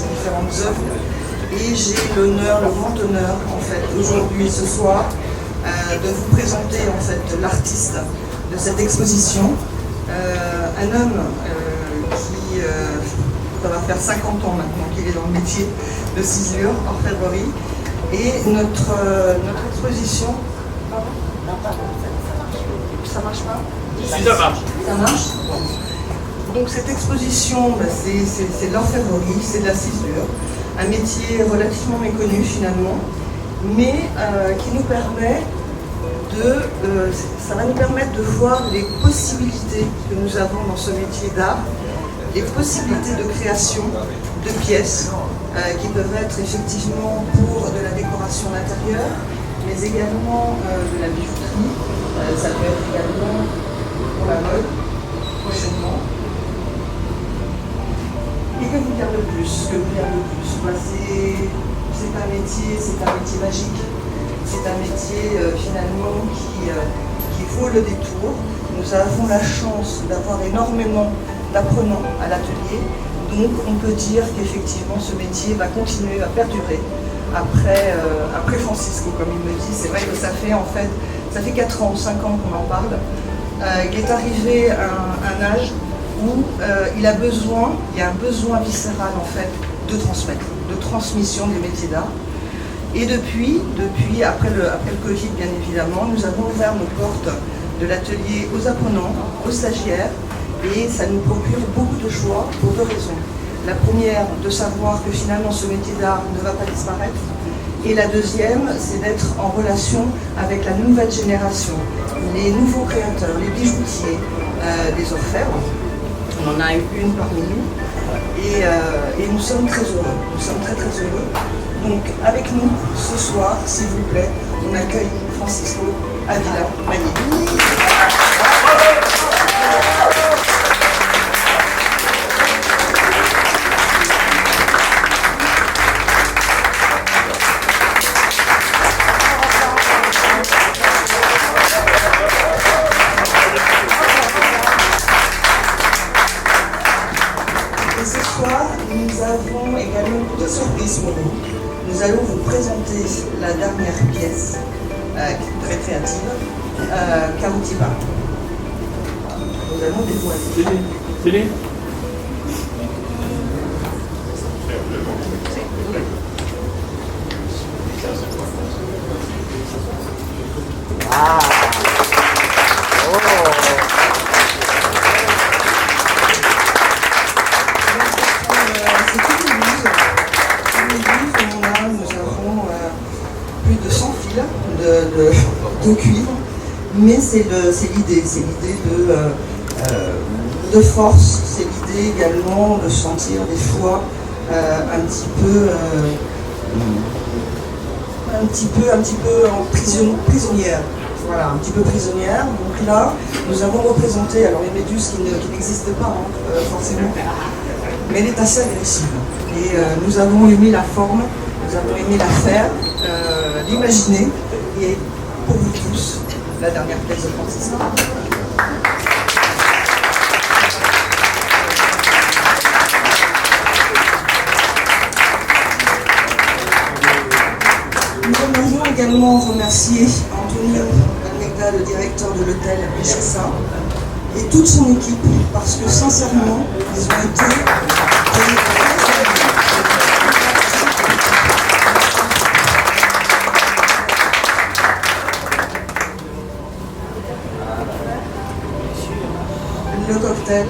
différentes œuvres. Et j'ai l'honneur, le grand honneur, en fait, aujourd'hui, ce soir, de vous présenter, en fait, l'artiste de cette exposition. Un homme qui, ça va faire 50 ans maintenant qu'il est dans le métier de ciselure, orfèvrerie. Et notre exposition... Pardon ? Ça marche pas ? Si ça marche. Ça marche ? Donc cette exposition, c'est de l'orfèvrerie, c'est de la ciselure. Un métier relativement méconnu finalement, mais qui nous permet ça va nous permettre de voir les possibilités que nous avons dans ce métier d'art, les possibilités de création de pièces qui peuvent être effectivement pour de la décoration d'intérieur, mais également de la bijouterie, ça peut être également pour la mode, prochainement. Et que vous dire de plus? C'est un métier magique. C'est un métier finalement qui vaut le détour. Nous avons la chance d'avoir énormément d'apprenants à l'atelier. Donc on peut dire qu'effectivement ce métier va continuer à perdurer après Francisco, comme il me dit. C'est vrai que ça fait 4 ans ou 5 ans qu'on en parle. Il est arrivé à un âge où il y a un besoin viscéral en fait de transmettre, de transmission des métiers d'art. Et depuis après le Covid bien évidemment, nous avons ouvert nos portes de l'atelier aux apprenants, aux stagiaires, et ça nous procure beaucoup de joie pour 2 raisons. La première, de savoir que finalement ce métier d'art ne va pas disparaître, et la deuxième, c'est d'être en relation avec la nouvelle génération, les nouveaux créateurs, les bijoutiers, les orfèvres. On en a une parmi nous et nous sommes très heureux. Nous sommes très très heureux. Donc avec nous ce soir, s'il vous plaît, on accueille Francisco Avila Magni. Et ce soir, nous avons également une petite surprise pour vous. Nous allons vous présenter la dernière pièce, très créative, Carotiba. Nous allons dévoiler. Télé. Ah. Oh. C'est toute une église. Nous avons plus de 100 fils de cuivre, mais c'est l'idée de force, c'est l'idée également de se sentir des fois un petit peu prisonnière. Voilà, un petit peu prisonnière. Donc là, nous avons représenté, alors les méduses qui n'existent pas forcément, mais elle est assez agressive. Et nous avons aimé la forme, nous avons aimé la faire, l'imaginer, et pour vous tous, la dernière pièce de Francisco. Nous aimerions également remercier Antonio Almeida, le directeur de l'hôtel Chassa, et toute son équipe, parce que sincèrement, ils ont été le cocktail